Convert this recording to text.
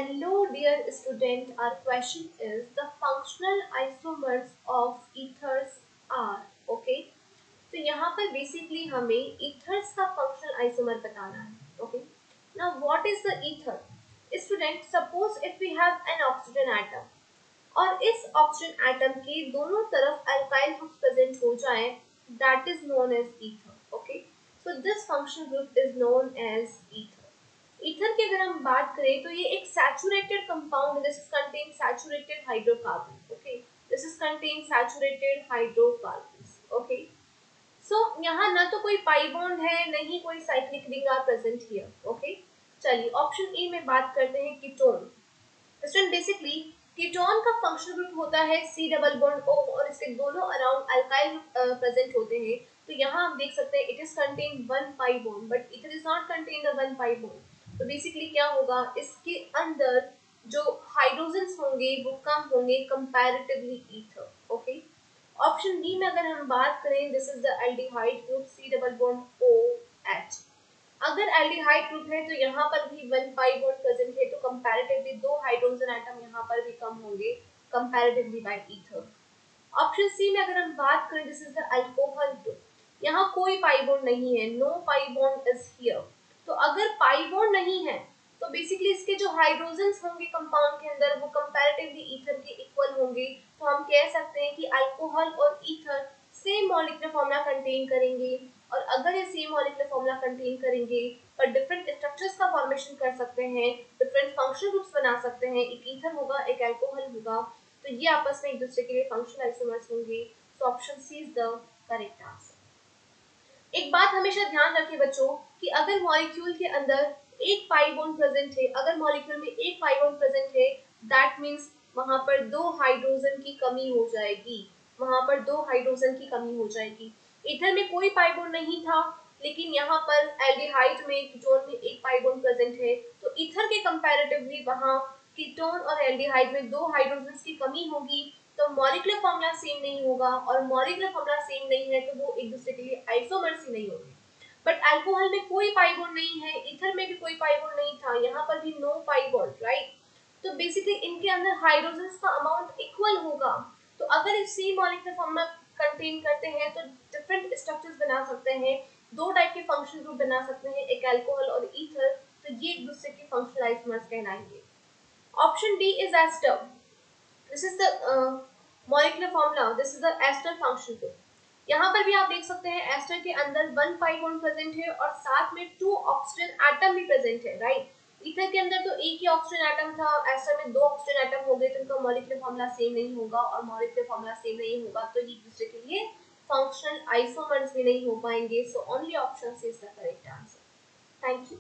Hello dear student, our question is the functional isomers of ethers are. Okay, तो यहाँ पर basically हमें ethers का functional isomer बताना है. Okay, now what is the ether? Student, suppose if we have an oxygen atom और इस oxygen atom के दोनों तरफ अल्काइल ग्रुप प्रेजेंट हो जाए, that is known as ether. Okay, so this functional group is known as ether. Ether की अगर हम बात करें तो ये एक सैचुरेटेड कंपाउंड है. This is contain saturated hydrocarbon. Okay, this is contain saturated hydrocarbons. Okay, so यहाँ ना तो कोई पाई बॉन्ड है, नहीं कोई cyclic ring are present here. Okay, चलिए ऑप्शन ए में बात करते हैं कीटोन. स्टूडेंट, बेसिकली कीटोन का फंक्शनल ग्रुप होता है C डबल बॉन्ड O और इसके दोनों अराउंड अल्काइल प्रेजेंट होते हैं. तो यहाँ आप देख सकते हैं it is contain one pi bond but it is not contain the one pi bond. तो बेसिकली क्या होगा, इसके अंदर जो हाइड्रोजन्स होंगे वो कम होंगे comparatively ether. Okay, option B में अगर हम बात करें, this is the aldehyde group C double bond OH. अगर एल्डिहाइड ग्रुप है तो यहाँ पर भी वन पाई बॉन्ड प्रेजेंट है, तो कंपैरेटिवली दो हाइड्रोजन एटम यहाँ पर भी कम होंगे comparatively by ether. Option C में अगर हम बात करें, this is the alcohol group. यहाँ कोई पाई बॉन्ड नहीं है, no pi bond is here. तो अगर पाई बॉन्ड नहीं है तो बेसिकली इसके जो हाइड्रोजन्स होंगे कंपाउंड के अंदर वो कंपैरेटिवली ईथर के इक्वल होंगे. तो हम कह सकते हैं कि अल्कोहल और ether same molecular formula contain करेंगे. और अगर ये सेम मॉलिक्यूलर फॉर्मूला कंटेन करेंगे पर डिफरेंट स्ट्रक्चर्स का फॉर्मेशन कर सकते हैं, डिफरेंट फंक्शनल ग्रुप्स बना सकते हैं. एक ईथर होगा, एक अल्कोहल होगा, तो ये आपस में एक दूसरे के लिए फंक्शनल आइसोमर्स होंगे. So option C is the correct answer. एक बात हमेशा ध्यान रखें बच्चों कि अगर मॉलिक्यूल के अंदर एक पाई बॉन्ड प्रेजेंट है, अगर मॉलिक्यूल में एक पाई बॉन्ड प्रेजेंट है, दैट मींस वहां पर दो हाइड्रोजन की कमी हो जाएगी. वहां पर दो हाइड्रोजन की कमी हो जाएगी. ईथर में कोई पाई बॉन्ड नहीं था, लेकिन यहाँ पर एल्डिहाइड में, कीटोन में एक पाई बॉन्ड प्रेजेंट है. तो ईथर के कंपैरेटिवली वहां कीटोन और एल्डिहाइड में दो हाइड्रोजन्स की कमी होगी. तो मॉलिक्यूलर फॉर्मूला सेम नहीं होगा, और मॉलिक्यूलर फॉर्मूला सेम नहीं है तो वो एक दूसरे के लिए आइसोमर्स ही नहीं होंगे. बट अल्कोहल में कोई पाई बॉन्ड नहीं है, ईथर में भी कोई पाई बॉन्ड नहीं था, यहाँ पर भी नो पाई बॉन्ड, राइट. तो बेसिकली इनके अंदर हाइड्रोजन्स का अमाउंट इक्वल होगा. तो अगर इस सेम मॉलिक्यूलर फॉर्मूला कंटेन करते हैं तो डिफरेंट स्ट्रक्चर्स बना सकते हैं, दो टाइप के फंक्शनल ग्रुप बना सकते हैं, एक अल्कोहल और ईथर. तो ये एक दूसरे के फंक्शनल आइसोमर्स कहलाएंगे. Option D is ester. This is the molecular formula, this is the ester functional group. यहाँ पर भी आप देख सकते हैं एस्टर के अंदर वन पाई बॉन्ड प्रेजेंट है और साथ में टू ऑक्सीजन एटम भी प्रेजेंट है, राइट. ईथर के अंदर तो एक ही ऑक्सीजन एटम था, एस्टर में दो ऑक्सीजन एटम हो गए, तो इनका मॉलिक्यूलर फॉर्मूला सेम नहीं होगा, और मॉलिक्यूलर फॉर्मूला सेम नहीं होगा तो एक दूसरे के लिए फंक्शनल आइसोमर्स भी नहीं हो पाएंगे. So only option C is the correct answer. Thank you.